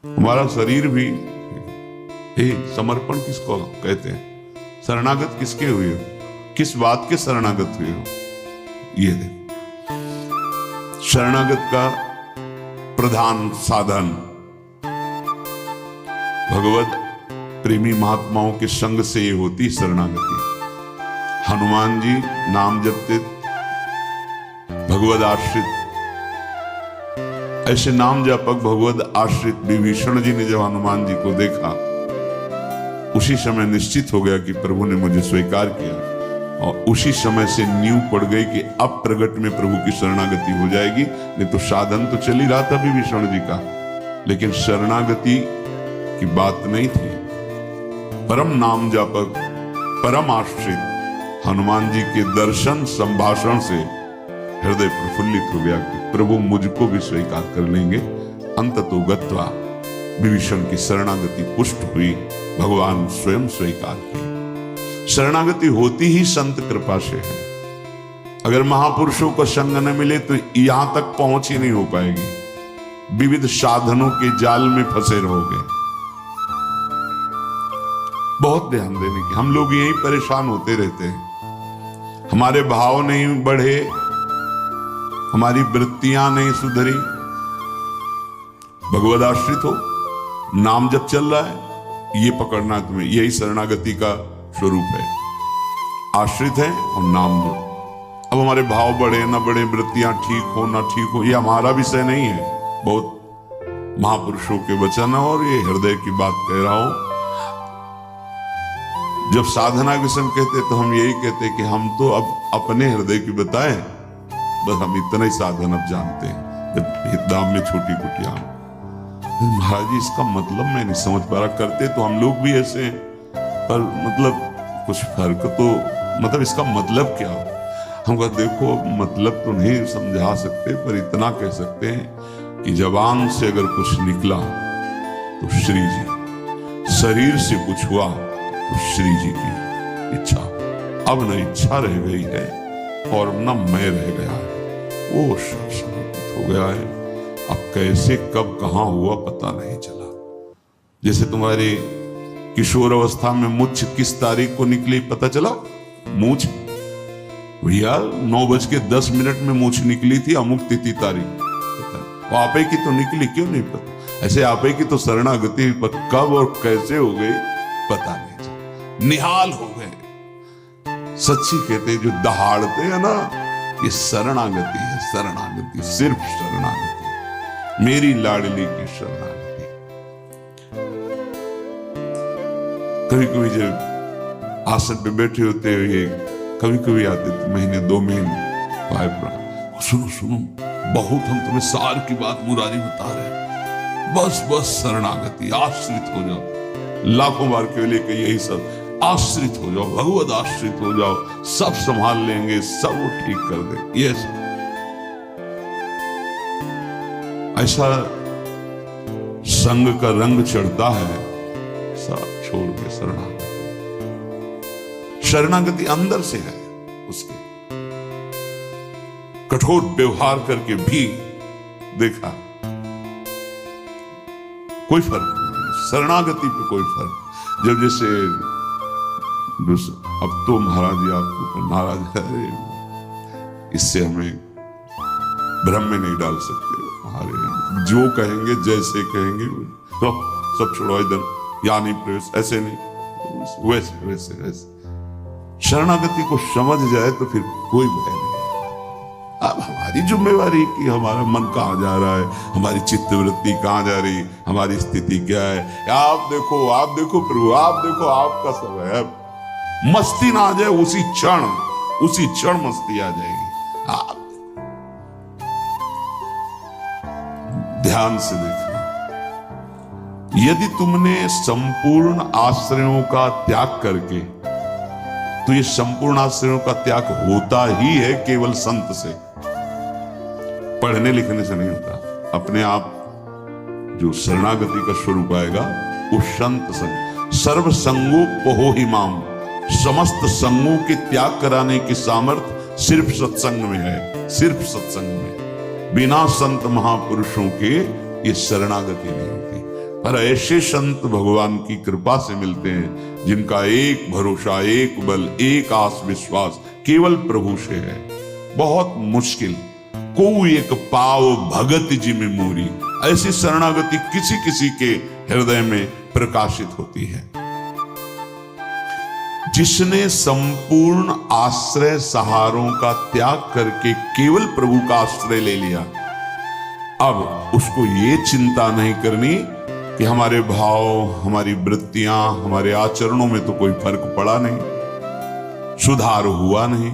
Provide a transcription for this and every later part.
हमारा शरीर भी समर्पण किसको कहते हैं? शरणागत किसके हुए हो? किस बात के शरणागत हुए हो? ये देखो, शरणागत का प्रधान साधन भगवत प्रेमी महात्माओं के संग से ये होती शरणागति। हनुमान जी नाम जपते, भगवद आश्रित, ऐसे नाम जापक भगवद आश्रित विभीषण जी ने जब हनुमान जी को देखा, उसी समय निश्चित हो गया कि प्रभु ने मुझे स्वीकार किया, और उसी समय से नींव पड़ गई कि अब प्रगट में प्रभु की शरणागति हो जाएगी। नहीं तो साधन तो चल ही रहा था विभीषण जी का, लेकिन शरणागति की बात नहीं थी। परम नाम जापक, परम आश्रित हनुमान जी के दर्शन संभाषण से हृदय प्रफुल्लित हो गया कि प्रभु मुझको भी स्वीकार कर लेंगे। अंततो गत्वा विभीषण की शरणागति पुष्ट हुई, भगवान स्वयं स्वीकार किए। शरणागति होती ही संत कृपा से है। अगर महापुरुषों का संग न मिले तो यहां तक पहुंच ही नहीं हो पाएगी। विविध साधनों के जाल में फंसे रहोगे। बहुत ध्यान देने की, हम लोग यही परेशान होते रहते हैं। हमारे भाव नहीं बढ़े, हमारी वृत्तियां नहीं सुधरी। भगवद आश्रित हो, नाम जब चल रहा है, ये पकड़ना है तुम्हें। यही शरणागति का स्वरूप है। आश्रित है और नाम जप। अब हमारे भाव बढ़े ना बढ़े, वृत्तियां ठीक हो ना ठीक हो, ये हमारा विषय नहीं है। बहुत महापुरुषों के वचन और ये हृदय की बात कह रहा हूं। जब साधना के संग कहते तो हम यही कहते कि हम तो अब अपने हृदय की बताएं, बस हम इतना ही साधन अब जानते हैं। जब दाम में छोटी कुटिया, महाराज जी इसका मतलब मैं नहीं समझ पा रहा। करते तो हम लोग भी ऐसे हैं, पर मतलब कुछ फर्क तो, मतलब इसका मतलब क्या हो? हम कहते देखो मतलब तो नहीं समझा सकते, पर इतना कह सकते हैं कि जबान से अगर कुछ निकला तो श्री जी, शरीर से कुछ हुआ तो श्री जी की इच्छा। अब न इच्छा रह गई है और न मैं रह गया है, वो समर्पित हो गया है। अब कैसे कब कहां हुआ पता नहीं चला। जैसे तुम्हारे किशोर अवस्था में मुझ किस तारीख को निकली पता चला? मूछ भैया 9:10 में मूछ निकली थी, अमुक तिथि तारीख। वो आपे की तो निकली, क्यों नहीं पता? ऐसे आपे की तो शरणागति कब और कैसे हो गई पता नहीं चला। निहाल हो गए। सच्ची कहते जो दहाड़ते हैं ना, ये शरणागति है। शरणागति, सिर्फ शरणागति, मेरी लाडली की शरणागति। कभी कभी जब आसन पे बैठे होते हुए कभी कभी आते थे, महीने 2 महीने, सुनो सुनो बहुत हम तुम्हें सार की बात मुरारी बता रहे हैं, बस शरणागति, आश्रित हो जाओ। लाखों बार के लिए कही यही सब, आश्रित हो जाओ, भगवद आश्रित हो जाओ, सब संभाल लेंगे, सब वो ठीक कर दे। ये ऐसा संग का रंग चढ़ता है, सब छोड़ के शरणागति। शरणागति अंदर से है। उसके कठोर व्यवहार करके भी देखा कोई फर्क नहीं, शरणागति पे कोई फर्क। जब जैसे अब तो महाराज जी आपके ऊपर नाराज है, इससे हमें भ्रम में नहीं डाल सकते। हमारे जो कहेंगे जैसे कहेंगे तो सब छोड़ो इधर, या नहीं प्रवेश, ऐसे नहीं, वैसे वैसे वैसे। शरणागति को समझ जाए तो फिर कोई भय नहीं। अब हमारी जिम्मेवारी कि हमारा मन कहाँ जा रहा है, हमारी चित्तवृत्ति कहाँ जा रही, हमारी स्थिति क्या है। आप देखो प्रभु, आप देखो, आपका सब है। मस्ती ना आ जाए उसी क्षण मस्ती आ जाएगी। आप ध्यान से देखना, यदि तुमने संपूर्ण आश्रयों का त्याग करके, तो ये संपूर्ण आश्रयों का त्याग होता ही है केवल संत से, पढ़ने लिखने से नहीं होता। अपने आप जो शरणागति का स्वरूप आएगा वो संत संग। सर्व संगोपहो ही माम, समस्त संगों के त्याग कराने की सामर्थ्य सिर्फ सत्संग में है, सिर्फ सत्संग में। बिना संत महापुरुषों के ये शरणागति नहीं होती। पर ऐसे संत भगवान की कृपा से मिलते हैं जिनका एक भरोसा, एक बल, एक आस विश्वास केवल प्रभु से है। बहुत मुश्किल को एक पाव भगत जी में मूरी, ऐसी शरणागति किसी किसी के हृदय में प्रकाशित होती है। जिसने संपूर्ण आश्रय सहारों का त्याग करके केवल प्रभु का आश्रय ले लिया, अब उसको ये चिंता नहीं करनी कि हमारे भाव, हमारी वृत्तियां, हमारे आचरणों में तो कोई फर्क पड़ा नहीं, सुधार हुआ नहीं,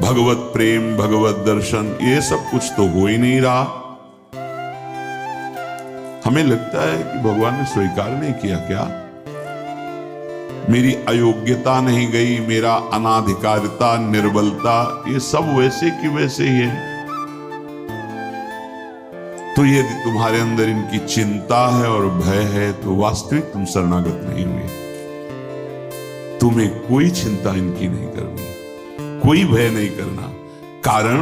भगवत प्रेम, भगवत दर्शन ये सब कुछ तो हो ही नहीं रहा। हमें लगता है कि भगवान ने स्वीकार नहीं किया क्या? मेरी अयोग्यता नहीं गई, मेरा अनाधिकारिता, निर्बलता, ये सब वैसे की वैसे ही है। तो यदि तुम्हारे अंदर इनकी चिंता है और भय है तो वास्तविक तुम शरणागत नहीं हुए। तुम्हें कोई चिंता इनकी नहीं करनी, कोई भय नहीं करना, कारण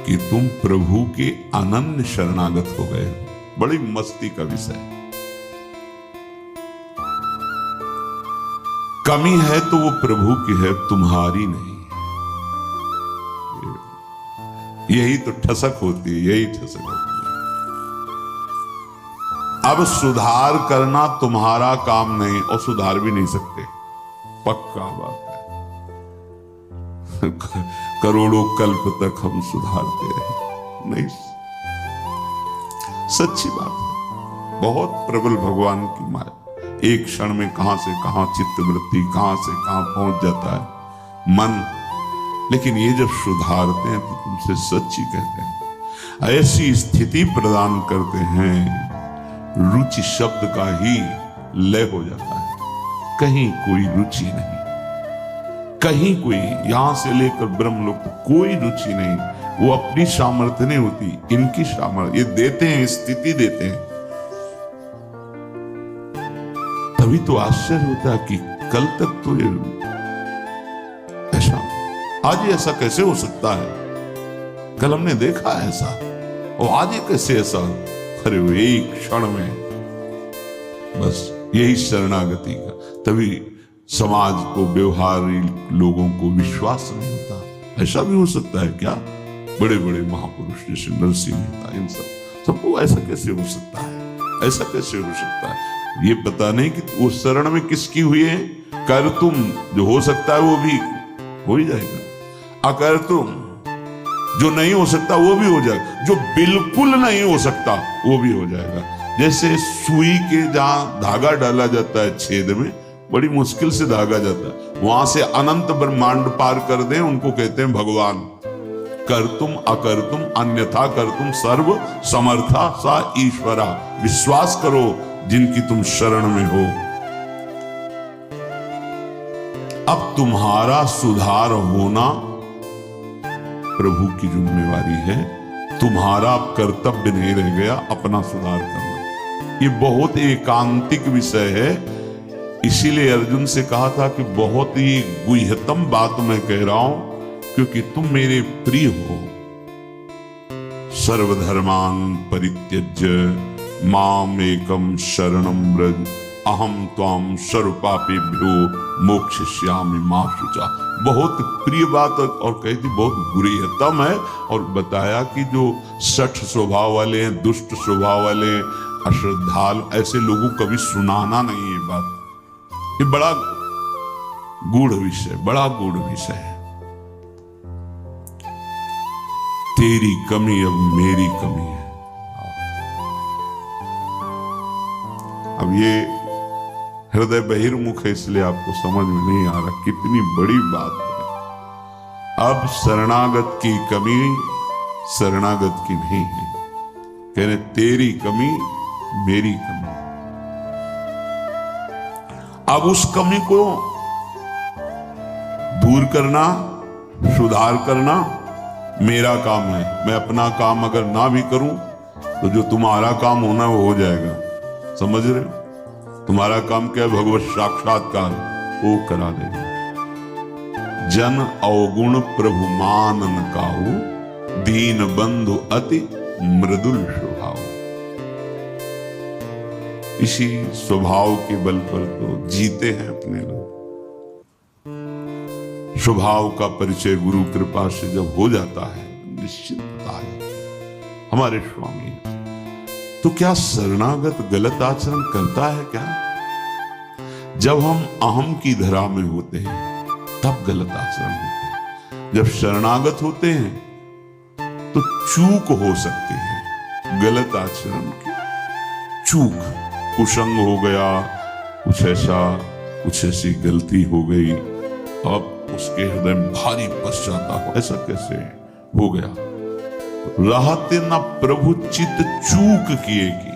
कि तुम प्रभु के अनन्य शरणागत हो गए हो। बड़ी मस्ती का विषय। कमी है तो वो प्रभु की है, तुम्हारी नहीं। यही तो ठसक होती है, यही ठसक होती है। अब सुधार करना तुम्हारा काम नहीं और सुधार भी नहीं सकते, पक्का बात है। करोड़ों कल्प तक हम सुधारते रहे, नहीं, सच्ची बात है। बहुत प्रबल भगवान की माया, एक क्षण में कहां से कहां चित्त वृत्ति, कहां से कहां पहुंच जाता है मन। लेकिन ये जब सुधारते हैं तो तुमसे सच्ची कहते हैं, ऐसी स्थिति प्रदान करते हैं, रुचि शब्द का ही लय हो जाता है। कहीं कोई रुचि नहीं, कहीं कोई, यहां से लेकर ब्रह्मलोक तक कोई रुचि नहीं। वो अपनी सामर्थ्य नहीं होती, इनकी सामर्थ्य। ये देते हैं, स्थिति देते हैं। तभी तो आश्चर्य होता है कि कल तक तो ये ऐसा, आज ये ऐसा कैसे हो सकता है? कल हमने देखा ऐसा, और आज ये कैसे ऐसा? अरे वो एक क्षण में, बस यही शरणागति का। तभी समाज को, व्यवहारी लोगों को विश्वास नहीं होता। ऐसा भी हो सकता है क्या? बड़े बड़े महापुरुष जैसे नरसिंह मेहता, इन सबको ऐसा कैसे हो सकता है? ऐसा कैसे हो सकता है? ये पता नहीं कि वो शरण में किसकी हुई है। कर तुम, जो हो सकता है वो भी हो ही जाएगा। अकर तुम, जो नहीं हो सकता वो भी हो जाएगा। जो बिल्कुल नहीं हो सकता वो भी हो जाएगा। जैसे सुई के जहां धागा डाला जाता है छेद में, बड़ी मुश्किल से धागा जाता है, वहां से अनंत ब्रह्मांड पार कर दें, उनको कहते हैं भगवान। कर तुम अकर तुम अन्यथा कर तुम सर्व समर्था सा ईश्वरा। विश्वास करो जिनकी तुम शरण में हो। अब तुम्हारा सुधार होना प्रभु की जिम्मेवारी है। तुम्हारा अब कर्तव्य नहीं रह गया अपना सुधार करना। ये बहुत एकांतिक विषय है। इसीलिए अर्जुन से कहा था कि बहुत ही गुह्यतम बात मैं कह रहा हूं, क्योंकि तुम मेरे प्रिय हो। सर्वधर्मान परित्यज्य माम एकम शरणम व्रज अहम त्वाम सर्व पापेभ्यो मोक्षयिष्यामि मा शुचा। बहुत प्रिय बात, और कहती बहुत गुह्यतम है। और बताया कि जो सठ स्वभाव वाले हैं, दुष्ट स्वभाव वाले, अश्रद्धालु, ऐसे लोगों को कभी सुनाना नहीं है बात। ये बड़ा गूढ़ विषय, बड़ा गूढ़ विषय है। तेरी कमी अब मेरी कमी है। अब ये हृदय बहिर्मुख है, इसलिए आपको समझ में नहीं आ रहा कितनी बड़ी बात है। अब शरणागत की कमी शरणागत की नहीं है। कह रहे तेरी कमी मेरी कमी। अब उस कमी को दूर करना, सुधार करना मेरा काम है। मैं अपना काम अगर ना भी करूं तो जो तुम्हारा काम होना वो हो जाएगा। समझ रहे हो? तुम्हारा काम क्या है? भगवत साक्षात्कार, वो करा देगा। जन अवगुण प्रभु मान न काहू, दीन बंधु अति मृदुल स्वभाव। इसी स्वभाव के बल पर तो जीते हैं अपने लोग। स्वभाव का परिचय गुरु कृपा से जब हो जाता है, निश्चिंतता है हमारे स्वामी। तो क्या शरणागत गलत आचरण करता है क्या? जब हम अहम की धरा में होते हैं तब गलत आचरण होते हैं। जब शरणागत होते हैं तो चूक हो सकती है, गलत आचरण की चूक, कुसंग हो गया, कुछ ऐसी गलती हो गई, अब उसके हृदय में भारी पश्चाताप, ऐसा कैसे हो गया? रहते न प्रभु चित चूक किए की,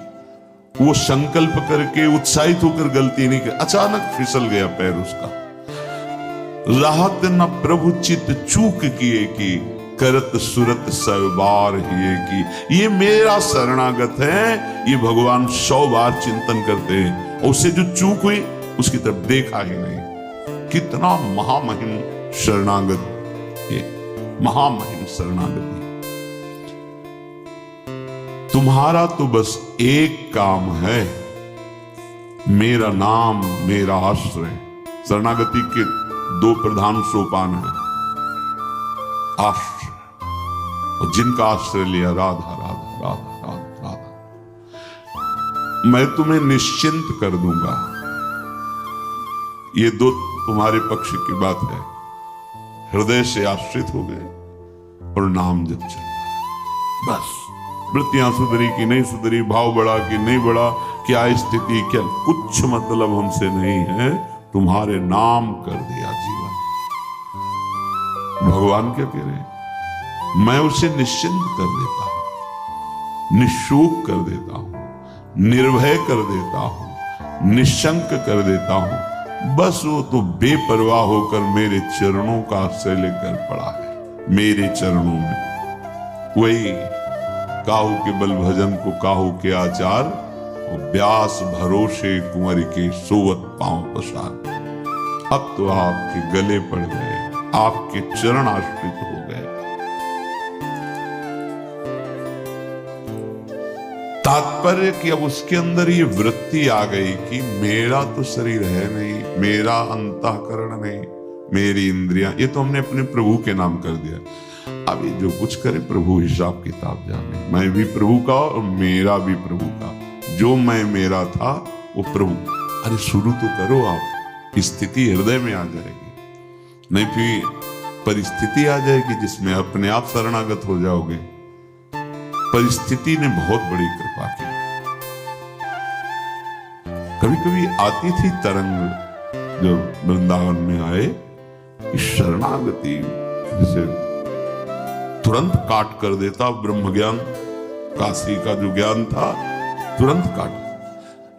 वो संकल्प करके उत्साहित होकर गलती नहीं की, अचानक फिसल गया पैर उसका। रहते न प्रभु चित चूक किए की, करत सुरत सवार हिए की। ये मेरा शरणागत है, ये भगवान 100 बार चिंतन करते हैं, और उससे जो चूक हुई उसकी तरफ देखा ही नहीं। कितना महामहिम शरणागत, ये महामहिम शरणागति। तुम्हारा तो बस एक काम है, मेरा नाम मेरा आश्रय। शरणागति के 2 प्रधान सोपान हैं, आश्रय, और जिनका आश्रय लिया राधा राधा राधा राधा राधा, मैं तुम्हें निश्चिंत कर दूंगा। ये 2 तुम्हारे पक्ष की बात है। हृदय से आश्रित हो गए और नाम जप चल रहा, बस वृत्तियां सुधरी कि नहीं सुधरी, भाव बढ़ा कि नहीं बढ़ा, क्या स्थिति, क्या कुछ मतलब हमसे नहीं है, तुम्हारे नाम कर दिया जीवन। भगवान क्या कह रहे हैं? मैं उसे निश्चिंत कर देता हूं, निशोक कर देता हूं, निर्भय कर देता हूं, निशंक कर देता हूं। बस वो तो बेपरवाह होकर मेरे चरणों का आश्रय लेकर पड़ा है, मेरे चरणों में। वही काहू के बल भजन को काहू के आचार, व्यास भरोसे कुंवर के सोवत पांव पसार। अब तो आपके गले पड़ गए, आपके चरण आश्रित हो गए। तात्पर्य कि अब उसके अंदर ये वृत्ति आ गई कि मेरा तो शरीर है नहीं, मेरा अंतःकरण नहीं, मेरी इंद्रियां, ये तो हमने अपने प्रभु के नाम कर दिया। अब ये जो कुछ करे प्रभु हिसाब किताब जाने, मैं भी प्रभु का और मेरा भी प्रभु का। जो मैं मेरा था वो प्रभु। अरे शुरू तो करो आप, स्थिति हृदय में आ जाएगी, नहीं फिर परिस्थिति आ जाएगी जिसमें अपने आप शरणागत हो जाओगे। परिस्थिति ने बहुत बड़ी कृपा की। कभी कभी आती थी तरंग जो वृंदावन में आए, शरणागति जैसे तुरंत काट कर देता ब्रह्म ज्ञान, काशी का जो ज्ञान था तुरंत काट।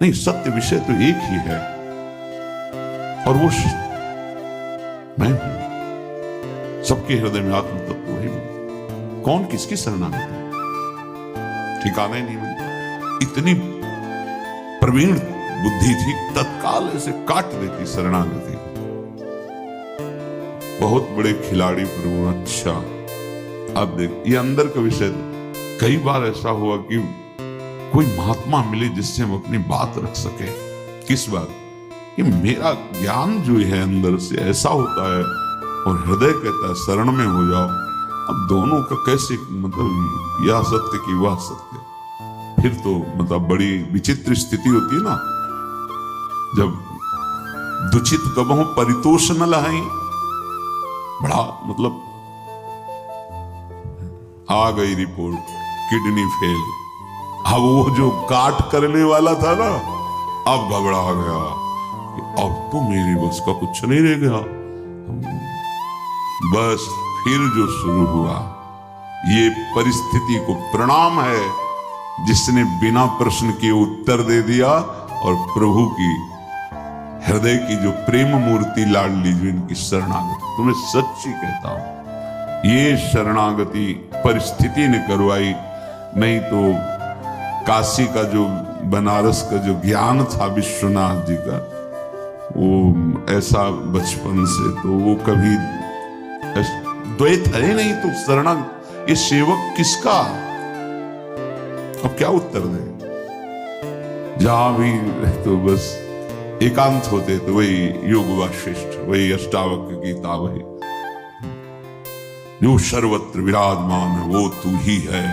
नहीं, सत्य विषय तो एक ही है और वो मैं हूं। सबके हृदय में आत्म तत्व वही हूं। कौन किसकी शरणागति, ठिकाना ही नहीं मिलता। इतनी प्रवीण बुद्धि थी, तत्काल ऐसे काट देती शरणागति। बहुत बड़े खिलाड़ी प्रभु। अच्छा अब देख, ये अंदर का विषय। कई बार ऐसा हुआ कि कोई महात्मा मिले जिससे हम अपनी बात रख सके। किस बात कि मेरा ज्ञान जो है अंदर से ऐसा होता है और हृदय कहता है शरण में हो जाओ। अब दोनों का कैसे, मतलब यह सत्य कि वह सत्य, फिर तो मतलब बड़ी विचित्र स्थिति होती है ना। जब दुचित कबहू परितोष न लहाई, बड़ा मतलब आ गई रिपोर्ट किडनी फेल। अब वो जो काट करने वाला था ना, अब घबरा गया कि अब तो मेरी बस का कुछ नहीं रह गया। बस फिर जो शुरू हुआ, ये परिस्थिति को प्रणाम है जिसने बिना प्रश्न के उत्तर दे दिया, और प्रभु की हृदय की जो प्रेम मूर्ति लाडली जो इनकी शरणागति, तुम्हें सच्ची कहता हूं, ये शरणागति परिस्थिति ने करवाई। नहीं तो काशी का जो, बनारस का जो ज्ञान था विश्वनाथ जी का, वो ऐसा बचपन से तो वो कभी द्वैत है नहीं। तो शरणा, ये सेवक किसका, अब क्या उत्तर दे? जहां भी तो बस एकांत होते तो वही योग वाशिष्ठ, वही अष्टावक्र गीता, वही जो सर्वत्र विराजमान है वो तू ही है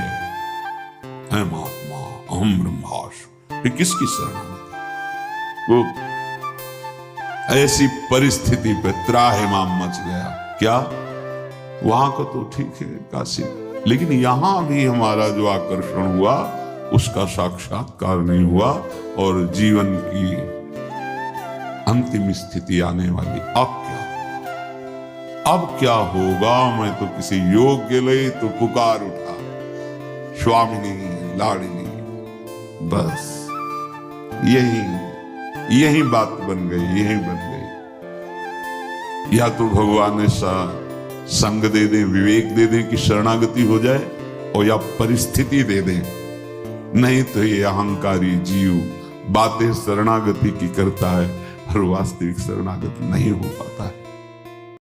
महात्मा, अहम ब्रह्मास्मि। फिर किसकी शरणागति? वो ऐसी परिस्थिति पे त्राहिमाम मच गया। क्या वहां का तो ठीक है काशी, लेकिन यहां भी हमारा जो आकर्षण हुआ उसका साक्षात्कार नहीं हुआ, और जीवन की अंतिम स्थिति आने वाली। अब क्या होगा? मैं तो किसी योग के लिए तो पुकार उठा, स्वामिनी लाड़िनी, बस यही बात बन गई, यही बन गई। या तो भगवान ऐसा संग दे दें, विवेक दे दें कि शरणागति हो जाए, और या परिस्थिति दे दें, नहीं तो ये अहंकारी जीव बातें शरणागति की करता है और वास्तविक शरणागति नहीं हो पाता है।